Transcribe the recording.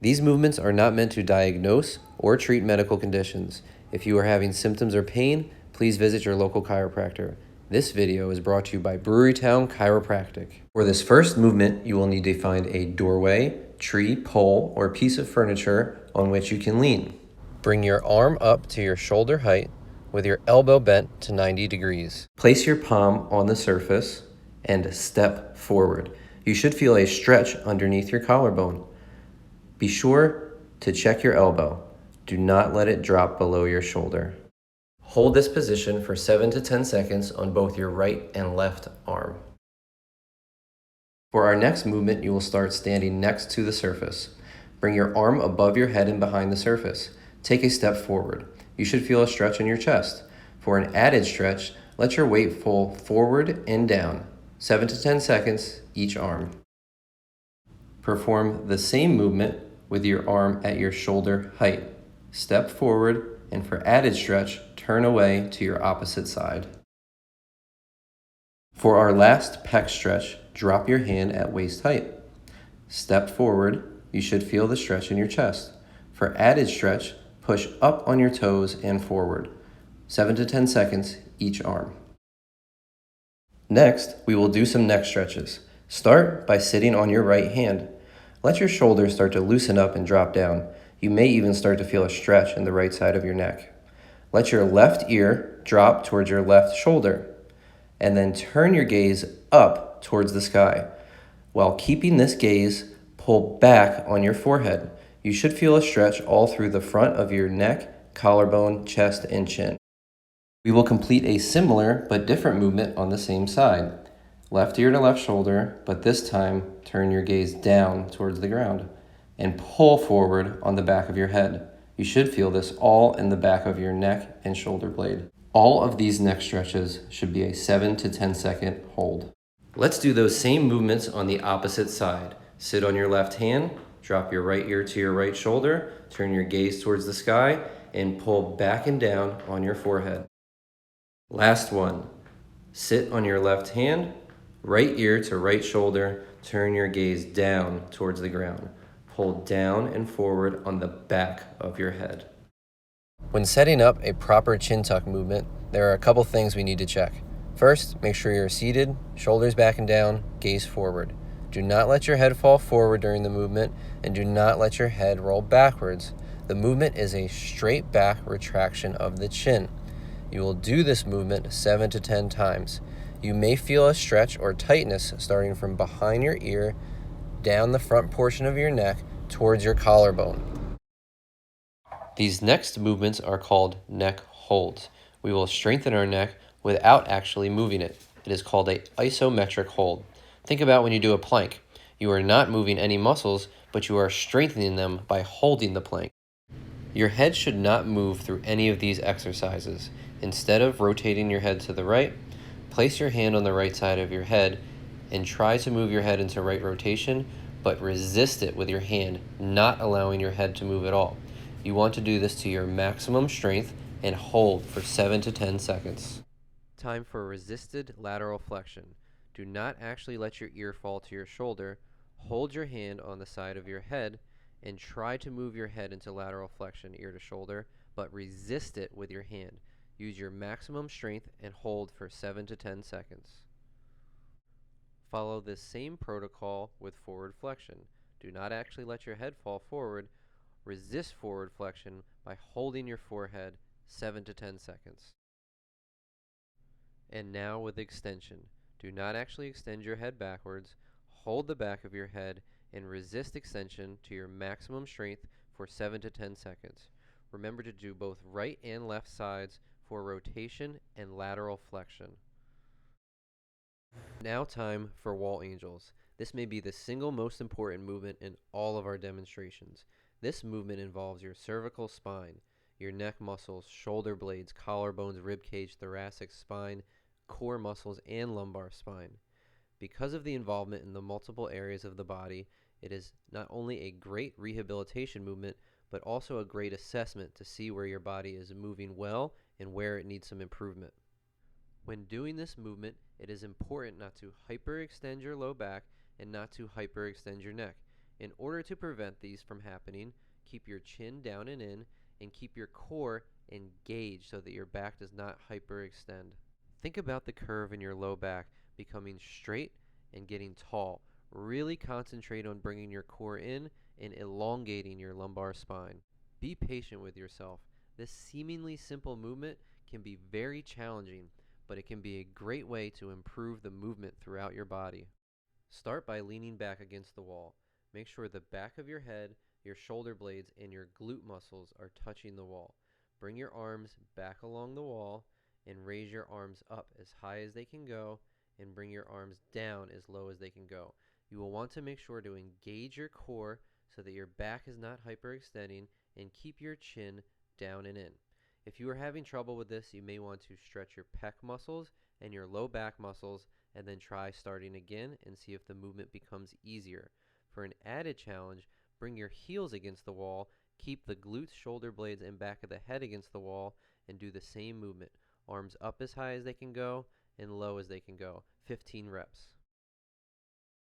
These movements are not meant to diagnose or treat medical conditions. If you are having symptoms or pain, please visit your local chiropractor. This video is brought to you by Brewerytown Chiropractic. For this first movement, you will need to find a doorway, tree, pole, or piece of furniture on which you can lean. Bring your arm up to your shoulder height with your elbow bent to 90 degrees. Place your palm on the surface and step forward. You should feel a stretch underneath your collarbone. Be sure to check your elbow. Do not let it drop below your shoulder. Hold this position for 7 to 10 seconds on both your right and left arm. For our next movement, you will start standing next to the surface. Bring your arm above your head and behind the surface. Take a step forward. You should feel a stretch in your chest. For an added stretch, let your weight fall forward and down, 7 to 10 seconds each arm. Perform the same movement with your arm at your shoulder height. Step forward, and for added stretch, turn away to your opposite side. For our last pec stretch, drop your hand at waist height. Step forward, you should feel the stretch in your chest. For added stretch, push up on your toes and forward, 7 to 10 seconds each arm. Next, we will do some neck stretches. Start by sitting on your right hand. Let your shoulders start to loosen up and drop down. You may even start to feel a stretch in the right side of your neck. Let your left ear drop towards your left shoulder, and then turn your gaze up towards the sky. While keeping this gaze, pull back on your forehead. You should feel a stretch all through the front of your neck, collarbone, chest, and chin. We will complete a similar but different movement on the same side. Left ear to left shoulder, but this time turn your gaze down towards the ground and pull forward on the back of your head. You should feel this all in the back of your neck and shoulder blade. All of these neck stretches should be a 7 to 10 second hold. Let's do those same movements on the opposite side. Sit on your left hand, drop your right ear to your right shoulder, turn your gaze towards the sky, and pull back and down on your forehead. Last one. Sit on your left hand, right ear to right shoulder, turn your gaze down towards the ground. Pull down and forward on the back of your head. When setting up a proper chin tuck movement, there are a couple things we need to check. First, make sure you're seated, shoulders back and down, gaze forward. Do not let your head fall forward during the movement, and do not let your head roll backwards. The movement is a straight back retraction of the chin. You will do this movement 7 to 10 times. You may feel a stretch or tightness starting from behind your ear, down the front portion of your neck, towards your collarbone. These next movements are called neck holds. We will strengthen our neck without actually moving it. It is called an isometric hold. Think about when you do a plank. You are not moving any muscles, but you are strengthening them by holding the plank. Your head should not move through any of these exercises. Instead of rotating your head to the right, place your hand on the right side of your head and try to move your head into right rotation, but resist it with your hand, not allowing your head to move at all. You want to do this to your maximum strength and hold for 7 to 10 seconds. Time for resisted lateral flexion. Do not actually let your ear fall to your shoulder. Hold your hand on the side of your head and try to move your head into lateral flexion, ear to shoulder, but resist it with your hand. Use your maximum strength and hold for 7 to 10 seconds. Follow this same protocol with forward flexion. Do not actually let your head fall forward. Resist forward flexion by holding your forehead 7 to 10 seconds. And now with extension. Do not actually extend your head backwards. Hold the back of your head and resist extension to your maximum strength for 7 to 10 seconds. Remember to do both right and left sides for rotation and lateral flexion. Now time for wall angels. This may be the single most important movement in all of our demonstrations. This movement involves your cervical spine, your neck muscles, shoulder blades, collarbones, rib cage, thoracic spine, core muscles, and lumbar spine. Because of the involvement in the multiple areas of the body, it is not only a great rehabilitation movement, but also a great assessment to see where your body is moving well and where it needs some improvement. When doing this movement, it is important not to hyperextend your low back and not to hyperextend your neck. In order to prevent these from happening, keep your chin down and in, and keep your core engaged so that your back does not hyperextend. Think about the curve in your low back becoming straight and getting tall. Really concentrate on bringing your core in and elongating your lumbar spine. Be patient with yourself. This seemingly simple movement can be very challenging, but it can be a great way to improve the movement throughout your body. Start by leaning back against the wall. Make sure the back of your head, your shoulder blades, and your glute muscles are touching the wall. Bring your arms back along the wall and raise your arms up as high as they can go and bring your arms down as low as they can go. You will want to make sure to engage your core so that your back is not hyperextending and keep your chin down and in. If you are having trouble with this, you may want to stretch your pec muscles and your low back muscles and then try starting again and see if the movement becomes easier. For an added challenge, bring your heels against the wall, keep the glutes, shoulder blades, and back of the head against the wall, and do the same movement. Arms up as high as they can go and low as they can go. 15 reps.